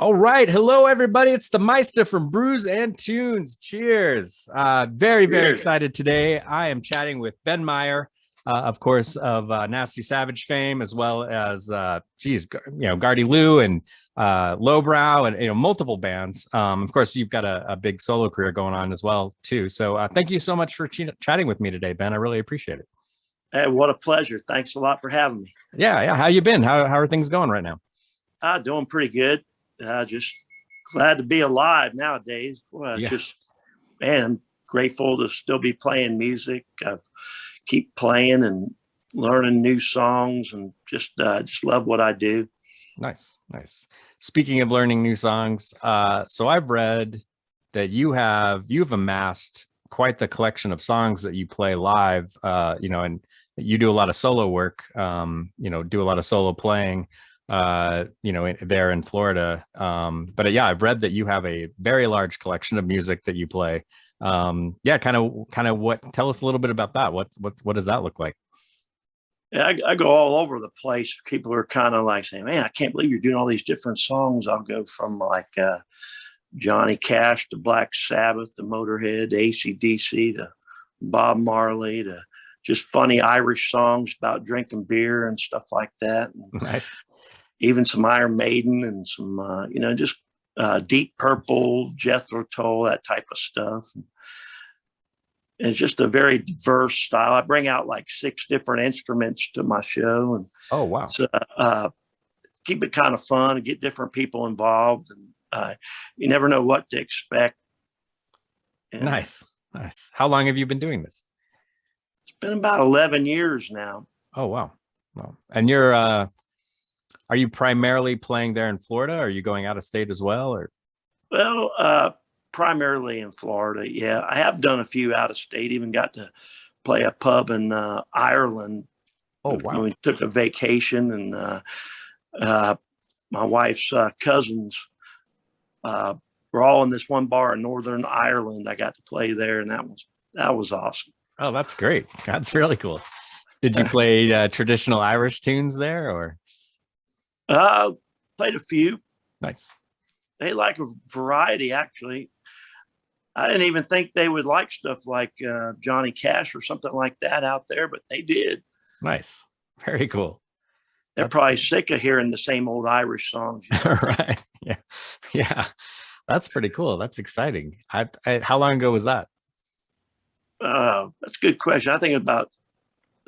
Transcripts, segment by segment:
All right. Hello, everybody. It's the Meista from Brews and Tunes. Cheers. Very Cheers. excited today. I am chatting with Ben Meyer, of course, of Nasty Savage fame, as well as, Gardy-Loo and Lowbrow and, multiple bands. Of course, you've got a big solo career going on as well, too. So thank you so much for chatting with me today, Ben. I really appreciate it. Hey, what a pleasure. Thanks a lot for having me. Yeah. How you been? How are things going right now? Doing pretty good. Just glad to be alive nowadays. Yeah. Man, I'm grateful to still be playing music. I keep playing and learning new songs, and just love what I do. Nice. Speaking of learning new songs, so I've read that you've amassed quite the collection of songs that you play live, and you do a lot of solo work, do a lot of solo playing, there in Florida. But yeah, I've read that you have a very large collection of music that you play. Kind of tell us a little bit about that. What does that look like? Yeah, I go all over the place. People are kind of like saying, "Man, I can't believe you're doing all these different songs." I'll go from like Johnny Cash to Black Sabbath to Motorhead to AC/DC to Bob Marley to just funny Irish songs about drinking beer and stuff like that. Nice. Even some Iron Maiden and some, just Deep Purple, Jethro Tull, that type of stuff. And it's just a very diverse style. I bring out like 6 different instruments to my show, and Oh, wow. so keep it kind of fun and get different people involved. And you never know what to expect. And Nice. How long have you been doing this? it's been about 11 years now. Oh, wow. And are you primarily playing there in Florida? Or are you going out of state as well? Or Well, primarily in Florida. Yeah, I have done a few out of state. Even got to play a pub in Ireland. Oh, When wow. we took a vacation, and my wife's cousins were all in this one bar in Northern Ireland. I got to play there, and that was awesome. Oh, that's great. That's really cool. Did you play traditional Irish tunes there, or? Played a few. Nice. They like a variety, actually. I didn't even think they would like stuff like Johnny Cash or something like that out there, but they did. Nice. Very cool. They're probably sick of hearing the same old Irish songs. Right. Yeah. That's pretty cool. That's exciting. How long ago was that? That's a good question. I think about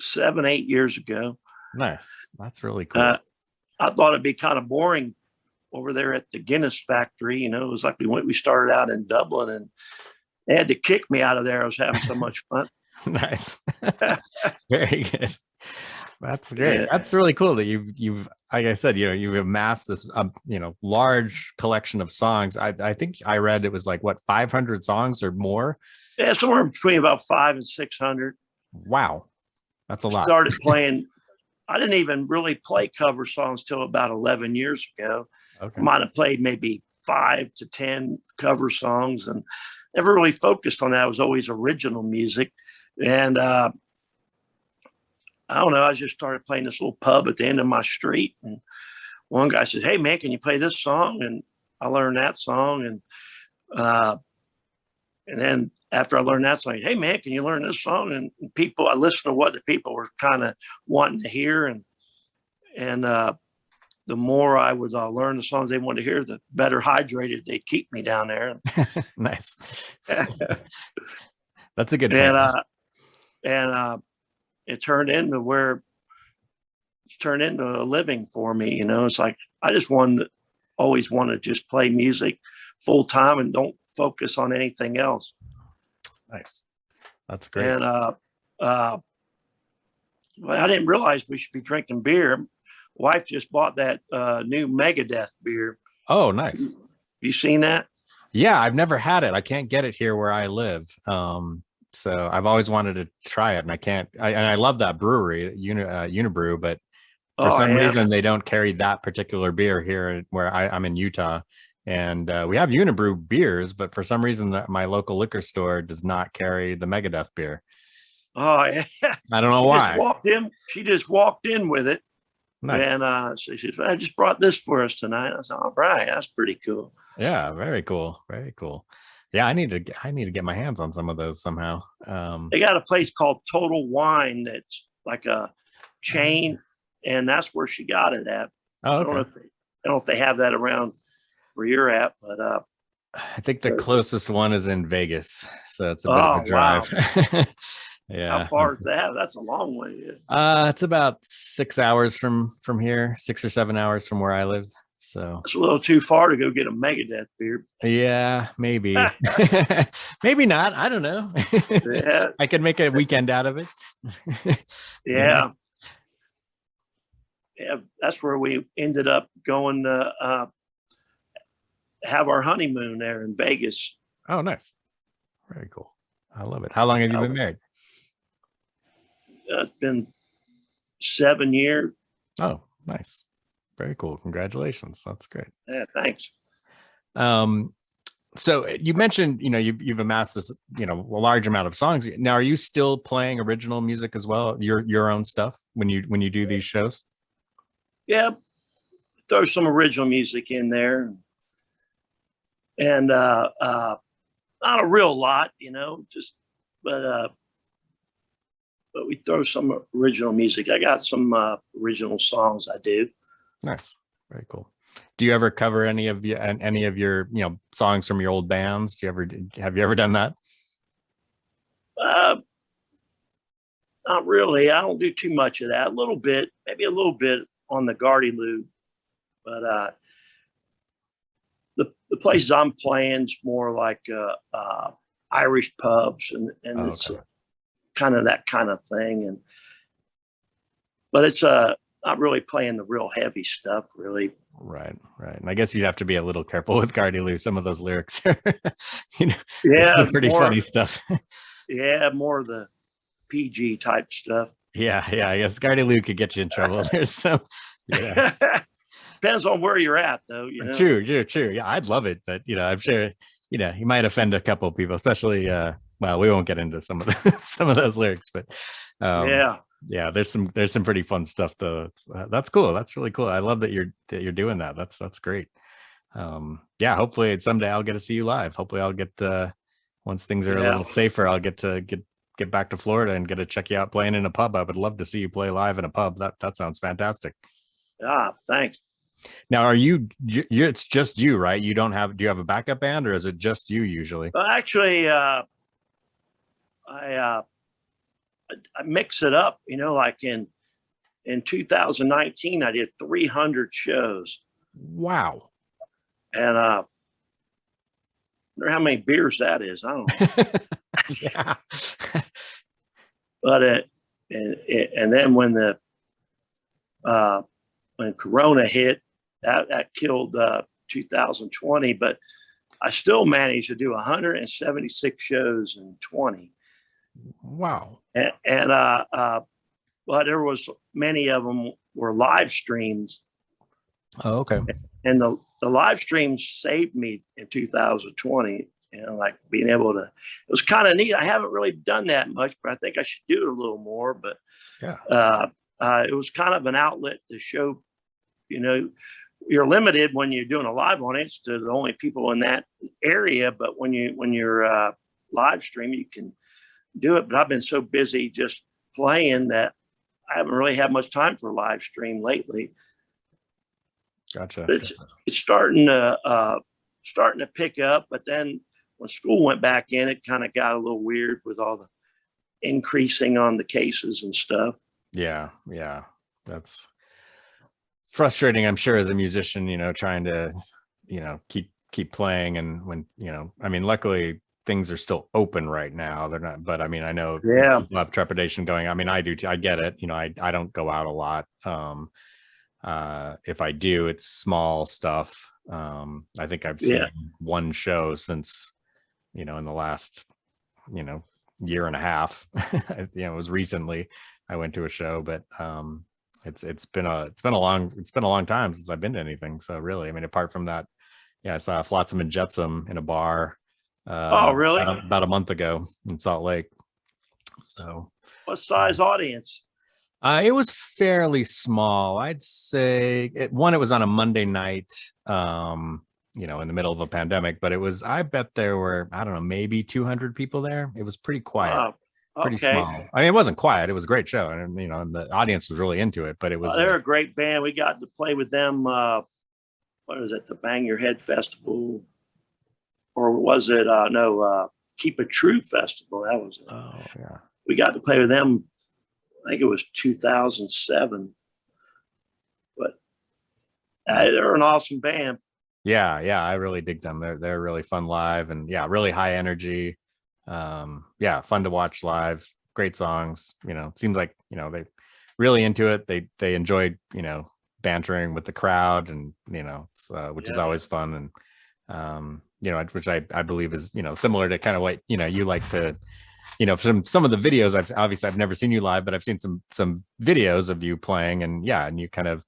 7, 8 years ago. Nice. That's really cool. I thought it'd be kind of boring over there at the Guinness factory. It was like we started out in Dublin, and they had to kick me out of there. I was having so much fun. Nice. Very good. That's great. Yeah. That's really cool that you've like I said, you've amassed this large collection of songs. I think I read it was like 500 songs or more. Yeah, somewhere between about 500 and 600. Wow. That's a lot. Started playing. I didn't even really play cover songs till about 11 years ago. Okay. Might have played maybe 5 to 10 cover songs, and never really focused on that. It was always original music. And I don't know, I just started playing this little pub at the end of my street. And one guy says, "Hey, man, can you play this song?" And I learned that song. And then after I learned that song, "Hey, man, can you learn this song?" And I listened to what the people were kind of wanting to hear. And the more I would learn the songs they wanted to hear, the better hydrated they'd keep me down there. Nice. That's a good and point. It turned into a living for me. It's like I just always want to just play music full time and don't focus on anything else. Nice. That's great. And well, I didn't realize we should be drinking beer. Wife just bought that new Megadeth beer. Oh, nice. You seen that? Yeah, I've never had it. I can't get it here where I live. So I've always wanted to try it, and I can't. I love that brewery, Unibrew, but for some reason they don't carry that particular beer here where I'm in Utah. And we have Unibrew beers, but for some reason my local liquor store does not carry the Megadeth beer. Oh, yeah. I don't know why. She just walked in with it. Nice. And so she says, I just brought this for us tonight. I said, all right, that's pretty cool. Yeah, very cool. Very cool. Yeah, I need to get my hands on some of those somehow. They got a place called Total Wine that's like a chain, and that's where she got it at. Oh, I don't know if they have that around where you're at, but I think the closest one is in Vegas, so it's a bit of a drive. Wow. Yeah. How far is that? That's a long way. It's about 6 hours from here, 6 or 7 hours from where I live. So It's a little too far to go get a Megadeth beer. yeah, maybe. Maybe not. I don't know. Yeah. I could make a weekend out of it. Yeah. Yeah, that's where we ended up going to have our honeymoon there in Vegas. Oh, nice. Very cool. I love it. How long have you been married? It's been 7 years. Oh, nice. Very cool. Congratulations. That's great. Yeah, thanks. So you mentioned, you've amassed this, a large amount of songs. Now, are you still playing original music as well? Your own stuff when you do these shows? Yeah, throw some original music in there, and not a real lot, but we throw some original music. I got some original songs I do. Nice, very cool. Do you ever cover any of your songs from your old bands? Have you ever done that? Not really. I don't do too much of that. Maybe a little bit on the Gardy-Loo, but the places I'm playing is more like Irish pubs, and it's kind of that kind of thing. But it's not really playing the real heavy stuff, really. Right. And I guess you'd have to be a little careful with Gardy-Loo. Some of those lyrics are, yeah, pretty funny stuff. Yeah, more of the PG type stuff. Yeah. I guess Gardy-Loo could get you in trouble. There's some. Yeah. Depends on where you're at, though. True. Yeah, I'd love it, but I'm sure you might offend a couple of people, especially. Well, we won't get into some of those lyrics, but yeah, there's some pretty fun stuff though. That's cool. That's really cool. I love that you're doing that. That's great. Yeah, hopefully someday I'll get to see you live. Hopefully I'll get once things are a little safer, I'll get to get back to Florida and get to check you out playing in a pub. I would love to see you play live in a pub. That sounds fantastic. Thanks. Now, it's just you, right? Do you have a backup band, or is it just you usually? Well, actually, I mix it up, like in 2019, I did 300 shows. Wow. And I wonder how many beers that is. I don't know. Yeah. But and then when Corona hit, that killed 2020, but I still managed to do 176 shows in 20. Wow. And but there was many of them were live streams. Oh, okay. And the live streams saved me in 2020. Like being able to, it was kind of neat. I haven't really done that much, but I think I should do it a little more. But yeah, it was kind of an outlet to show, you're limited when you're doing a live audience to the only people in that area. But when you're live stream, you can do it. But I've been so busy just playing that I haven't really had much time for live stream lately. Gotcha. But it's starting to pick up. But then when school went back in, it kind of got a little weird with all the increasing on the cases and stuff. Yeah. That's frustrating, I'm sure, as a musician, trying to, keep playing. And when, luckily things are still open right now. They're not, but I know people have trepidation going. I do too. I get it. I don't go out a lot. If I do, it's small stuff. I think I've seen one show since, in the last, year and a half. It was recently I went to a show, but it's been a long time since I've been to anything. So really, apart from that, I saw Flotsam and Jetsam in a bar. Oh, really? About a month ago in Salt Lake. So what size audience? It was fairly small. I'd say it was on a Monday night, in the middle of a pandemic, but I bet there were, I don't know, maybe 200 people there. It was pretty quiet, pretty Okay. small. I mean, it wasn't quiet. It was a great show. And, and the audience was really into it, but it was, They're a great band. We got to play with them. What is it? The Bang Your Head Festival, or was it? No, Keep It True Festival. That was it. oh, yeah. We got to play with them. I think it was 2007, but they're an awesome band. Yeah. Yeah. I really dig them. They're really fun live and yeah, really high energy. Yeah. Fun to watch live. Great songs. It seems like, they really into it. They enjoyed, bantering with the crowd and, which is always fun. And, which I believe is, similar to kind of what, you like to, from some of the videos I've never seen you live, but I've seen some videos of you playing and you kind of,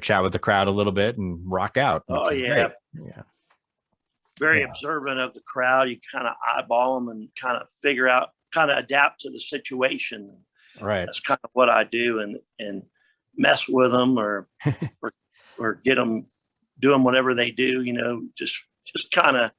chat with the crowd a little bit and rock out. Oh yeah. Great. Yeah. Very observant of the crowd. You kind of eyeball them and kind of figure out, kind of adapt to the situation. Right. That's kind of what I do and mess with them or get them, do them whatever they do, just kind of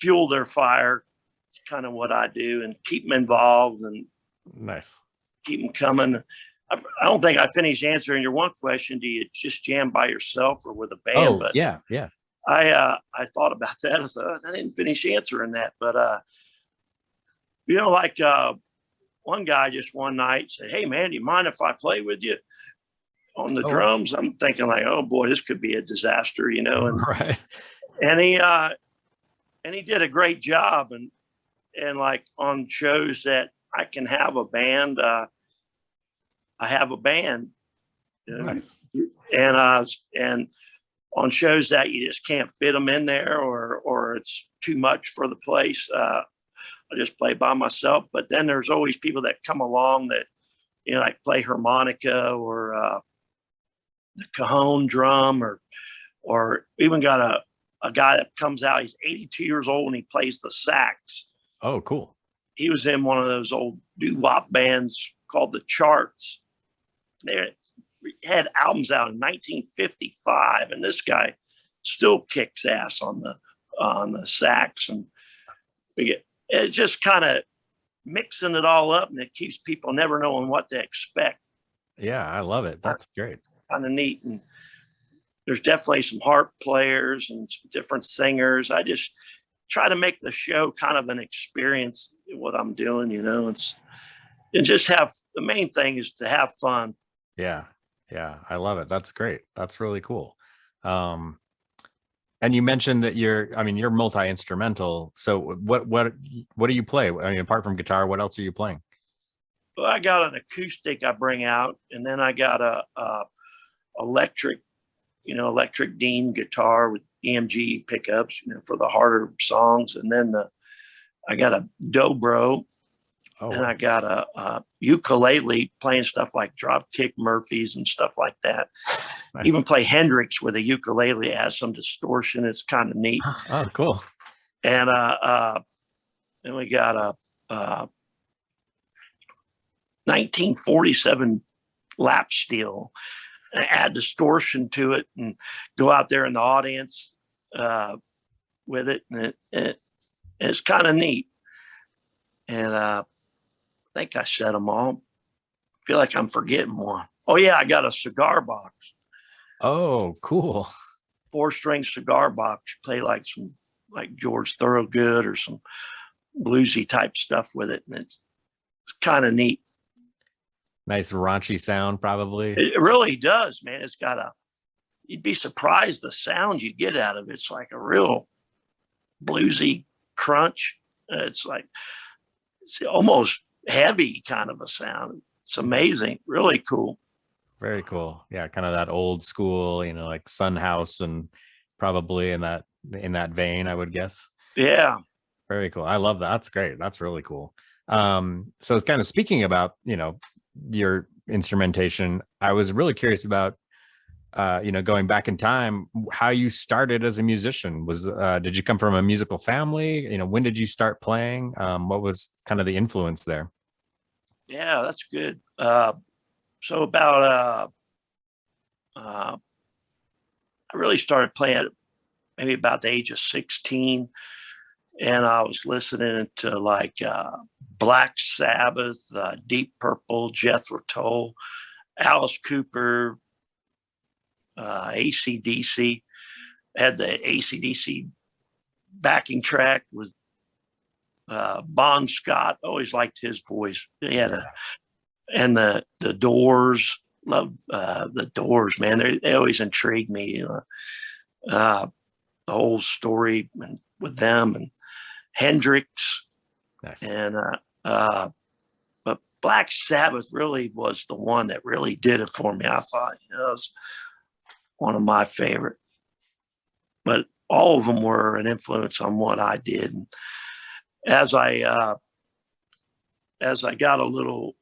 fuel their fire. It's kind of what I do and keep them involved and nice. Keep them coming. I don't think I finished answering your one question. Do you just jam by yourself or with a band? Oh, but yeah. I thought about that. I thought I didn't finish answering that, but one guy just one night said, "Hey man, do you mind if I play with you on the drums?" I'm thinking like, "Oh boy, this could be a disaster," and right. And he did a great job and like on shows that I can have a band, I have a band. Nice. And on shows that you just can't fit them in there or it's too much for the place, I just play by myself. But then there's always people that come along that, like play harmonica or the cajon drum or even got a guy that comes out, he's 82 years old and he plays the sax. Oh, cool. He was in one of those old doo-wop bands called the Charts. They had albums out in 1955, and this guy still kicks ass on the sax, and it's just kind of mixing it all up, and it keeps people never knowing what to expect. Yeah, I love it. That's great. Kind of neat, and there's definitely some harp players and some different singers. I just try to make the show kind of an experience. What I'm doing, and just have the main thing is to have fun. Yeah. I love it. That's great. That's really cool. And you mentioned that you're multi-instrumental. So what do you play? I mean, apart from guitar, what else are you playing? Well, I got an acoustic I bring out, and then I got a electric Dean guitar with EMG pickups, for the harder songs. And then I got a dobro. And I got a ukulele playing stuff like Dropkick Murphys and stuff like that. Nice. Even play Hendrix with a ukulele, has some distortion. It's kind of neat. Oh, cool. And then we got a 1947 lap steel and add distortion to it and go out there in the audience with it. And it's kind of neat. And I think I said them all. I feel like I'm forgetting one. Oh yeah, I got a cigar box. Oh, cool. 4-string cigar box. Play like George Thorogood or some bluesy type stuff with it, and it's kind of neat. Nice raunchy sound, probably. It really does, man. It's got you'd be surprised the sound you get out of it. It's like a real bluesy crunch. It's almost heavy kind of a sound. It's amazing. Really cool. Very cool. Yeah, kind of that old school, like Sun House and probably in that vein, I would guess. Yeah. Very cool. I love that. That's great. That's really cool. So it's kind of speaking about, your instrumentation. I was really curious about, going back in time, how you started as a musician. Did you come from a musical family? When did you start playing? What was kind of the influence there? Yeah, that's good. So about I really started playing maybe about the age of 16, and I was listening to like Black Sabbath, Deep Purple, Jethro Tull, Alice Cooper, AC/DC. Had the AC/DC backing track with Bon Scott. Always liked his voice. He had and the Doors. Love the Doors, man. They always intrigued me. You know, the whole story with them and Hendrix. Nice. And but Black Sabbath really was the one that really did it for me. I thought, you know, it was one of my favorite. But all of them were an influence on what I did. And as I got a little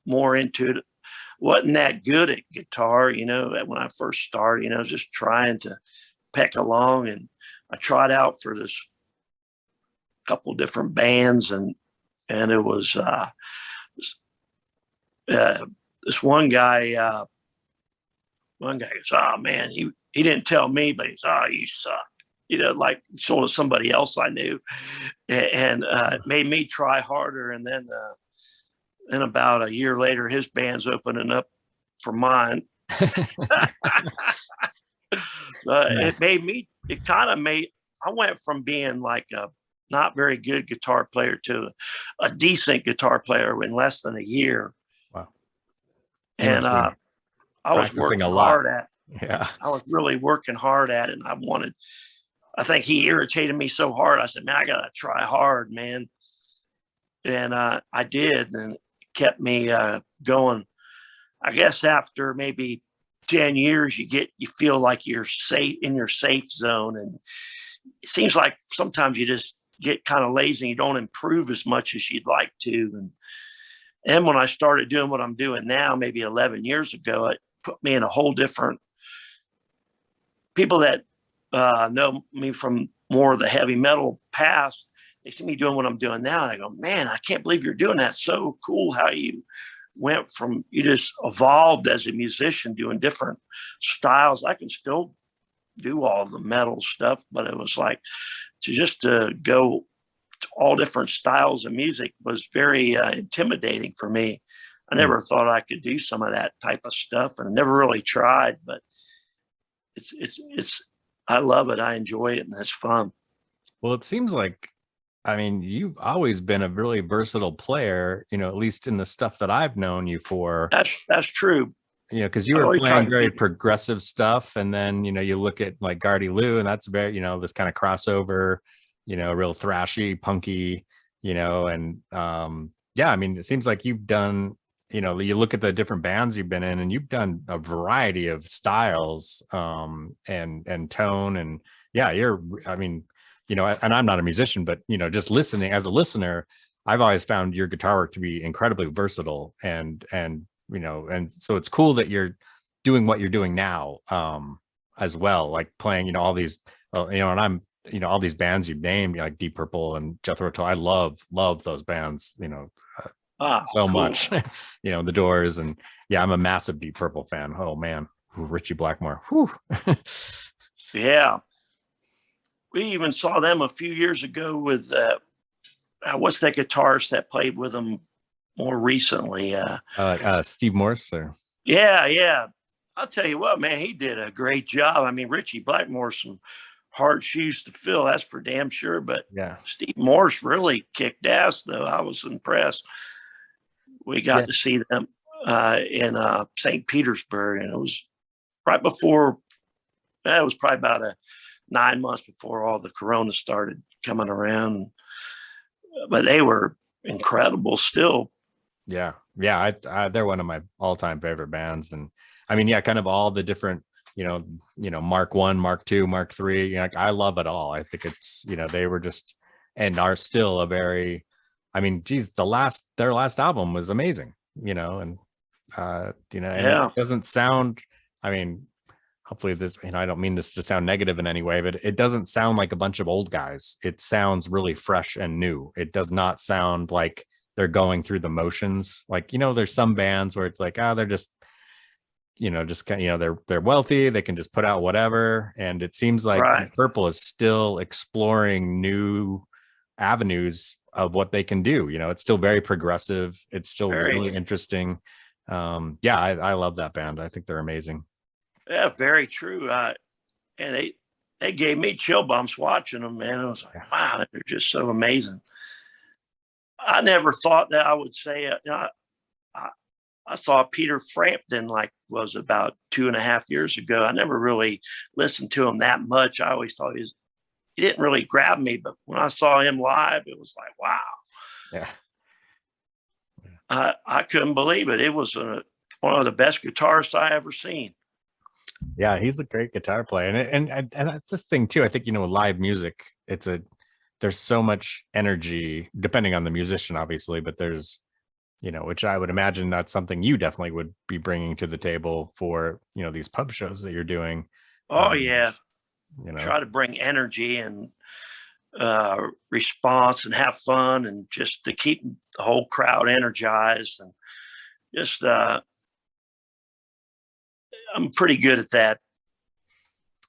more into it, wasn't that good at guitar, you know, when I first started, you know, just trying to peck along. And I tried out for this couple different bands, and it was this one guy goes, oh man, he didn't tell me, but he's, oh, you suck, you know, like sort of somebody else I knew, and it made me try harder. And then about a year later, his band's opening up for mine. Nice. It kind of made, I went from being like a not very good guitar player to a decent guitar player in less than a year. Wow. And I was working hard at it. Yeah. I was really working hard at it. And I think he irritated me so hard. I said, man, I got to try hard, man. And I did, and it kept me going. I guess after maybe 10 years, you feel like you're safe in your safe zone. And it seems like sometimes you just get kind of lazy and you don't improve as much as you'd like to. And when I started doing what I'm doing now, maybe 11 years ago, it put me in a whole different, people that know me from more of the heavy metal past, they see me doing what I'm doing now. And I go, man, I can't believe you're doing that. So cool how you just evolved as a musician doing different styles. I can still do all the metal stuff, but it was like to go to all different styles of music was very intimidating for me. I never thought I could do some of that type of stuff, and never really tried, but it's I love it. I enjoy it, and it's fun. Well, it seems like, I mean, you've always been a really versatile player, you know, at least in the stuff that I've known you for. That's true. You know, because you were playing very progressive stuff, and then, you know, you look at like Gardy-Loo, and that's very, you know, this kind of crossover, you know, real thrashy, punky, you know, and yeah, I mean, it seems like you've done, you know, you look at the different bands you've been in, and you've done a variety of styles and tone, and yeah, I mean, you know, and I'm not a musician, but, you know, just listening as a listener, I've always found your guitar work to be incredibly versatile, and you know, and so it's cool that you're doing what you're doing now as well, like playing, you know, all these, you know, and I'm, you know, all these bands you've named, you know, like Deep Purple and Jethro Tull. I love those bands, you know, so much, you know, the Doors, and yeah, I'm a massive Deep Purple fan. Oh man, Richie Blackmore. Whew. Yeah. We even saw them a few years ago with what's that guitarist that played with them more recently? Steve Morse. Or yeah. I'll tell you what, man, he did a great job. I mean, Richie Blackmore's some hard shoes to fill, that's for damn sure. But yeah, Steve Morse really kicked ass, though. I was impressed. We got to see them in St. Petersburg, and it was right before. It was probably about 9 months before all the Corona started coming around, but they were incredible still. Yeah. They're one of my all-time favorite bands, and I mean, yeah, kind of all the different, you know, Mark I, Mark II, Mark III. You know, like, I love it all. I think it's, you know, they were just and are still a very, I mean, geez, their last album was amazing, you know, and you know, and it doesn't sound, I mean, hopefully this, you know, I don't mean this to sound negative in any way, but it doesn't sound like a bunch of old guys. It sounds really fresh and new. It does not sound like they're going through the motions. Like, there's some bands where it's like, they're just, just kind of, they're wealthy, they can just put out whatever. And it seems like Right. Purple is still exploring new avenues of what they can do. It's still very progressive. It's still really interesting. I love that band. I think they're amazing. Yeah, very true. And they gave me chill bumps watching them, man. I was like, wow, they're just so amazing. I never thought that I would say it. I saw Peter Frampton was about 2.5 years ago. I never really listened to him that much. I always thought he didn't really grab me, but when I saw him live, it was like, wow. Yeah. I couldn't believe it. It was one of the best guitarists I ever seen. Yeah, he's a great guitar player, and that's this thing too. I think live music. There's so much energy, depending on the musician, obviously, but there's which I would imagine that's something you definitely would be bringing to the table for these pub shows that you're doing. Oh yeah, try to bring energy and response and have fun and just to keep the whole crowd energized and just I'm pretty good at that.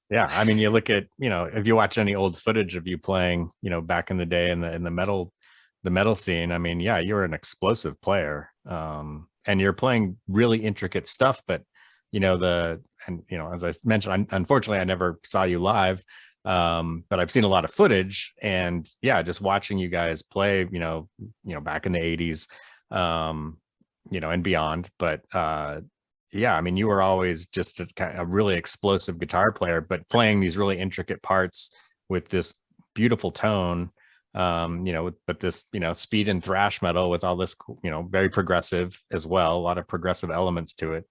Yeah, I mean, you look at if you watch any old footage of you playing back in the day in the metal scene, I mean, yeah, you're an explosive player, and you're playing really intricate stuff. But as I mentioned, unfortunately I never saw you live, but I've seen a lot of footage, and yeah, just watching you guys play back in the 80s, and beyond. But yeah, I mean, you were always just a really explosive guitar player, but playing these really intricate parts with this beautiful tone, but this, speed and thrash metal with all this, very progressive as well, a lot of progressive elements to it.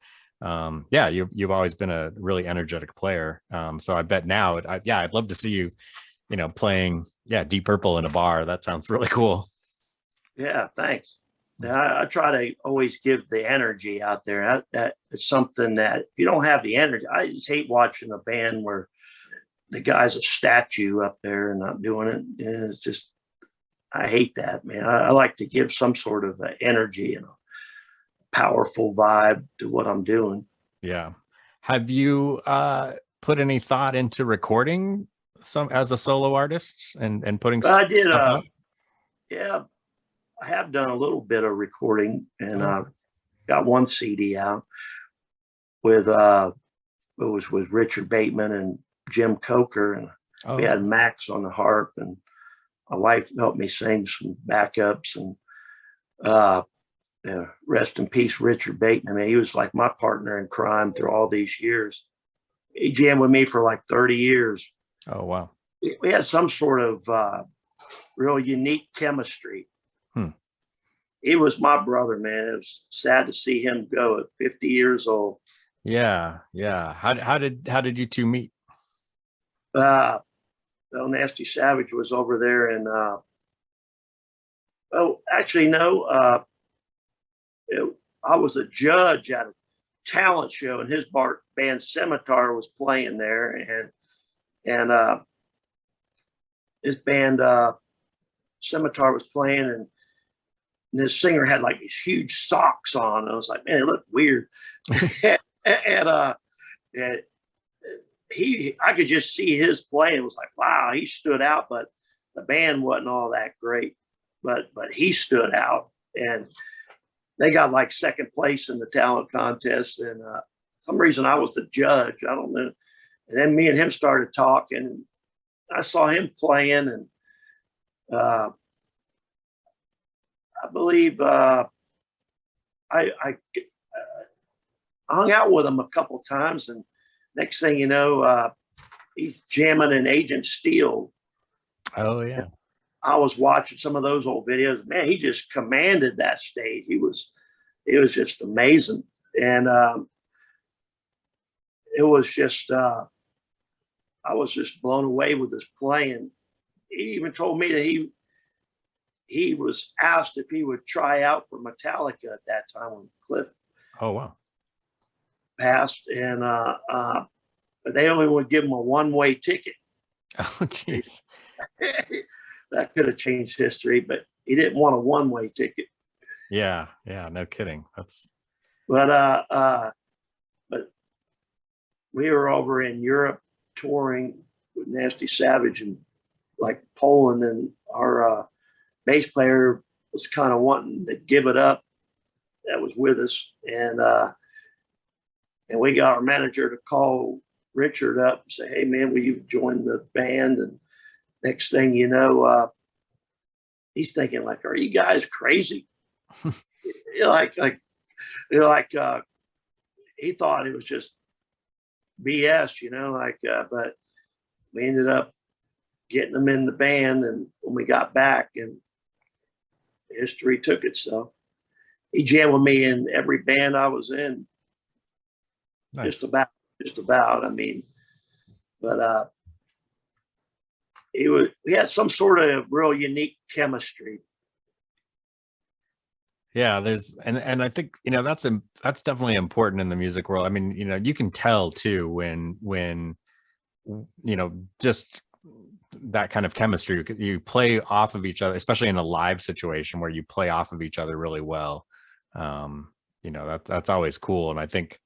Yeah, you've always been a really energetic player. So I bet now, I'd love to see you, playing, Deep Purple in a bar. That sounds really cool. Yeah, thanks. I try to always give the energy out there. That it's something that if you don't have the energy, I just hate watching a band where the guy's a statue up there and not doing it. And it's just, I hate that, man. I like to give some sort of energy and a powerful vibe to what I'm doing. Yeah. Have you put any thought into recording some as a solo artist and putting I did. stuff out? Yeah, I have done a little bit of recording, and got one CD out with it was with Richard Bateman and Jim Coker, and we had Max on the harp, and my wife helped me sing some backups, and rest in peace, Richard Bateman. I mean, he was like my partner in crime through all these years. He jammed with me for like 30 years. Oh, wow. We had some sort of real unique chemistry. He was my brother, man. It was sad to see him go at 50 years old. Yeah. How did you two meet? Well, Nasty Savage was over there, and actually, no. I was a judge at a talent show, and his band Scimitar was playing there, and his band Scimitar was playing, and this singer had like these huge socks on. I was like, man, it looked weird. and I could just see his playing. It was like, wow, he stood out, but the band wasn't all that great. But he stood out, and they got like second place in the talent contest. And some reason I was the judge. I don't know. And then me and him started talking. I saw him playing, and I believe I hung out with him a couple of times, and next thing you know, he's jamming in Agent Steel. Oh yeah. I was watching some of those old videos. Man, he just commanded that stage. It was just amazing, and it was just I was just blown away with his playing. He even told me that he was asked if he would try out for Metallica at that time when Cliff passed, and but they only would give him a one-way ticket. Oh, jeez. That could have changed history, but he didn't want a one-way ticket. Yeah, yeah, no kidding. That's But we were over in Europe touring with Nasty Savage and like Poland, and our bass player was kind of wanting to give it up. That was with us, and we got our manager to call Richard up and say, "Hey man, will you join the band?" And next thing you know, he's thinking like, "Are you guys crazy?" like he thought it was just BS, but we ended up getting them in the band, and when we got back, and history took it. So he jammed with me in every band I was in. nice. just about. I mean, but we had some sort of real unique chemistry. Yeah, there's and I think that's definitely important in the music world. I mean, you can tell too when just that kind of chemistry, you play off of each other, especially in a live situation where you play off of each other really well. That's always cool, and I think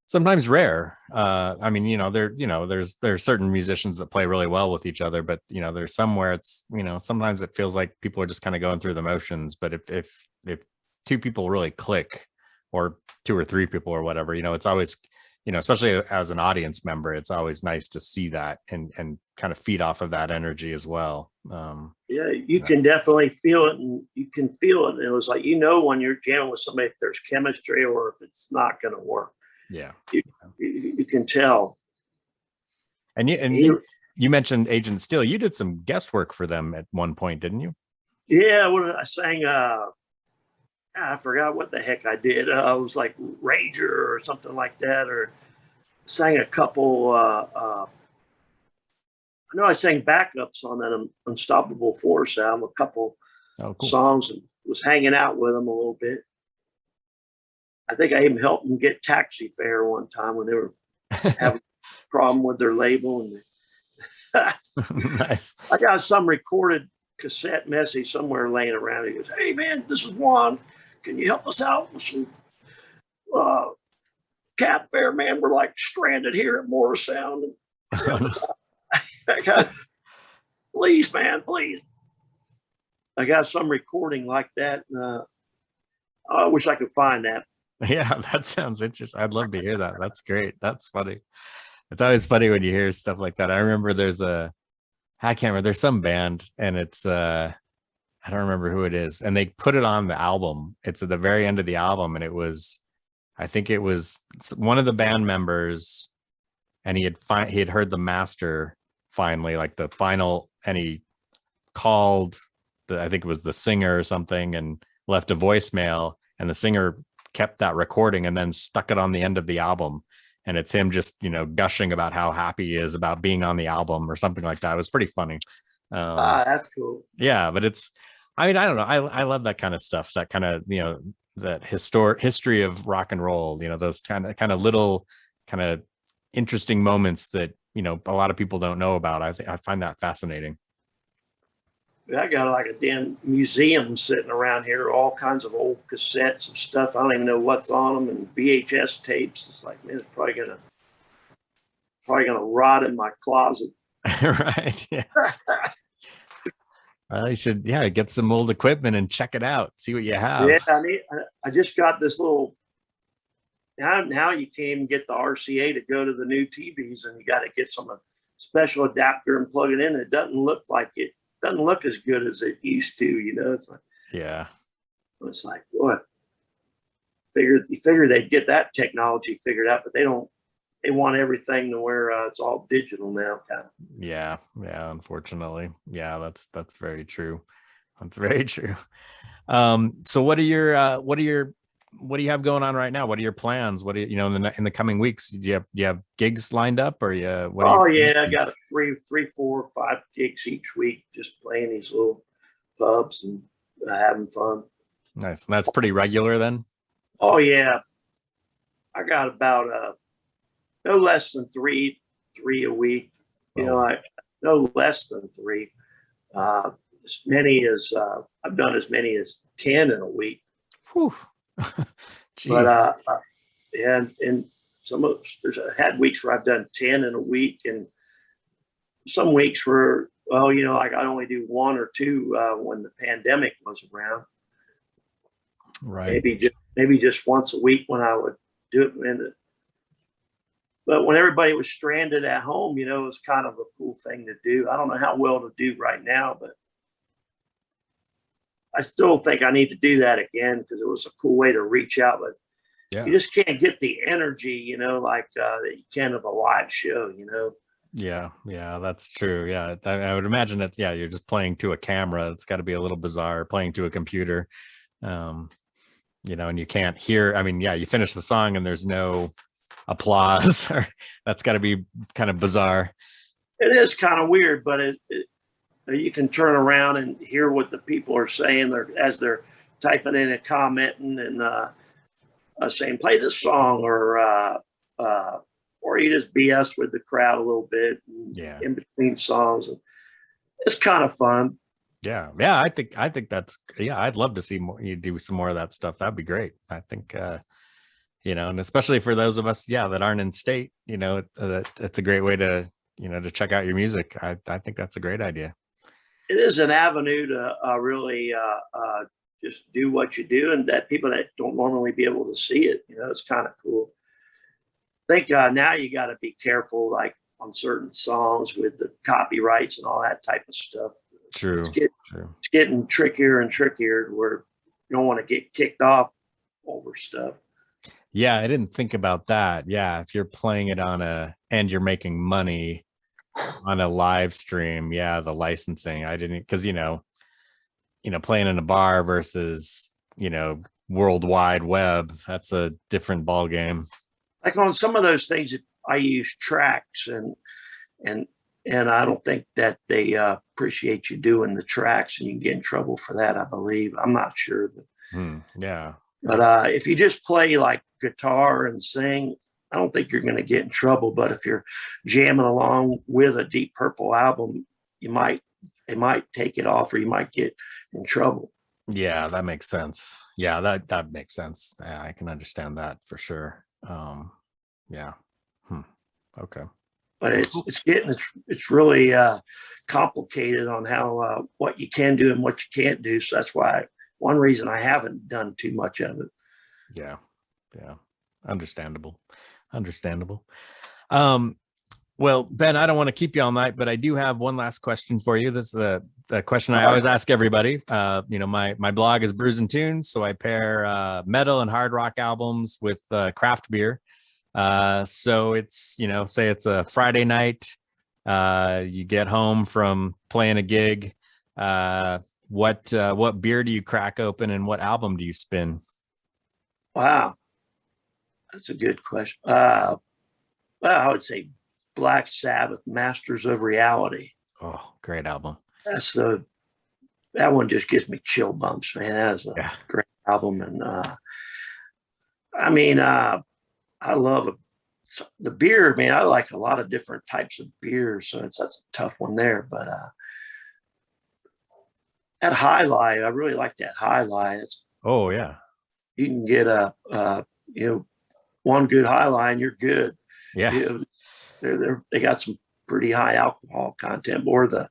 sometimes rare. I mean, there's certain musicians that play really well with each other, but there's somewhere it's sometimes it feels like people are just kind of going through the motions. But if two people really click, or two or three people or whatever, it's always especially as an audience member, it's always nice to see that and kind of feed off of that energy as well. Yeah, you can definitely feel it, and you can feel it. And it was like, when you're jamming with somebody, if there's chemistry or if it's not going to work. Yeah, you can tell. And you mentioned Agent Steel. You did some guest work for them at one point, didn't you? Yeah, when I sang, I forgot what the heck I did. I was like Rager or something like that, or sang a couple. I know I sang backups on that Unstoppable Force album, a couple songs, and was hanging out with them a little bit. I think I even helped them get taxi fare one time when they were having a problem with their label. And nice. I got some recorded cassette message somewhere laying around. He goes, "Hey man, this is Juan. Can you help us out with some cab fare, man? We're like stranded here at Morrisound. I got, please, man, please." I got some recording like that. I wish I could find that. Yeah, that sounds interesting. I'd love to hear that. That's great. That's funny. It's always funny when you hear stuff like that. I remember I can't remember, there's some band, and it's I don't remember who it is, and they put it on the album. It's at the very end of the album, and I think it was one of the band members, and he had heard the master finally, like the final, and he called I think it was the singer or something, and left a voicemail, and the singer kept that recording and then stuck it on the end of the album, and it's him just gushing about how happy he is about being on the album or something like that. It was pretty funny. That's cool. Yeah, but I don't know, I love that kind of stuff, that kind of that history of rock and roll, those kind of little kind of interesting moments that a lot of people don't know about. I find that fascinating. I got like a damn museum sitting around here, all kinds of old cassettes of stuff. I don't even know what's on them, and VHS tapes. It's like, man, it's probably gonna rot in my closet. Right. Yeah. Well, you should, get some old equipment and check it out. See what you have. Yeah, I just got this little. Now you can't even get the RCA to go to the new TVs, and you got to get some special adapter and plug it in. It doesn't look as good as it used to. It's like, yeah. It's like, what? You figure they'd get that technology figured out, but they don't. They want everything to where it's all digital now, kind of. Yeah, unfortunately. Yeah, that's very true. That's very true. So what do you have going on right now? What are your plans? What do you in the coming weeks? Do you have gigs lined up, or I got 3, 4, 5 gigs each week, just playing these little pubs and having fun. Nice. And that's pretty regular then? Oh yeah, I got about no less than three a week. No less than 3. As many as I've done as many as 10 in a week. Whew. But Jeez. and I had weeks where I've done 10 in a week, and some weeks where, well, like I only do one or two when the pandemic was around. Right. Maybe just once a week when I would do it. But when everybody was stranded at home, it was kind of a cool thing to do. I don't know how well to do right now, but I still think I need to do that again because it was a cool way to reach out. But Yeah. you just can't get the energy, like that you can of a live show. Yeah, that's true. Yeah, I would imagine that's, you're just playing to a camera. It's got to be a little bizarre playing to a computer, and you can't hear. I mean, you finish the song and there's no applause. That's got to be kind of bizarre. It is kind of weird, but you can turn around and hear what the people are saying as they're typing in and commenting and saying, play this song, or you just BS with the crowd a little bit in between songs. And it's kind of fun. Yeah. I think that's, I'd love to see more, you do some more of that stuff. That'd be great. I think, and especially for those of us, that aren't in state, it's a great way to, to check out your music. I think that's a great idea. It is an avenue to really just do what you do, and that people that don't normally be able to see it, it's kind of cool. I think now you got to be careful, like on certain songs with the copyrights and all that type of stuff. True. It's getting trickier and trickier where you don't want to get kicked off over stuff. Yeah, I didn't think about that. Yeah, if you're playing it and you're making money on a live stream, the licensing, I didn't, because playing in a bar versus World Wide Web, that's a different ball game. Like on some of those things, I use tracks, and I don't think that they appreciate you doing the tracks, and you can get in trouble for that, I believe. I'm not sure, but But if you just play like guitar and sing, I don't think you're going to get in trouble. But if you're jamming along with a Deep Purple album, it might take it off, or you might get in trouble. Yeah, that makes sense. Yeah, that makes sense. I can understand that for sure. Okay. But it's really complicated on how what you can do and what you can't do. So that's why one reason I haven't done too much of it. Yeah. Understandable. Well, Ben, I don't want to keep you all night, but I do have one last question for you. This is the question I always ask everybody. My blog is Brews and Tunes, so I pair metal and hard rock albums with craft beer. So it's, say it's a Friday night, you get home from playing a gig. What beer do you crack open and what album do you spin? Wow, that's a good question. Well, I would say Black Sabbath, Masters of Reality. Oh, great album. That one just gives me chill bumps, man. That is a great album. And I love the beer, man. I like a lot of different types of beers, so that's a tough one there. But that High Life, I really like that High Life. Oh yeah, you can get one good High Life and you're good. Yeah, they got some pretty high alcohol content. Or the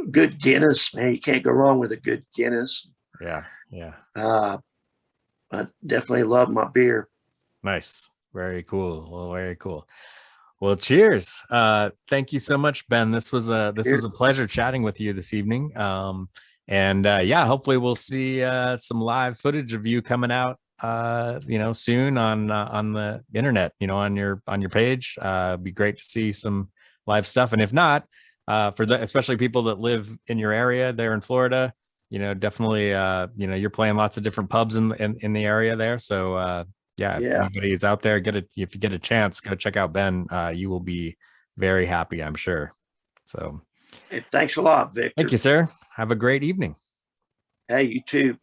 good Guinness, man. You can't go wrong with a good Guinness. Yeah. I definitely love my beer. Nice. Very cool. Well, very cool. Well, cheers. Thank you so much, Ben. This was a pleasure chatting with you this evening. Hopefully we'll see some live footage of you coming out soon on the internet, on your page. It'd be great to see some live stuff. And if not, especially people that live in your area there in Florida, definitely you're playing lots of different pubs in the area there. So if anybody is out there, if you get a chance, go check out Ben. You will be very happy, I'm sure. So hey, thanks a lot, Victor. Thank you, sir. Have a great evening. Hey, you too.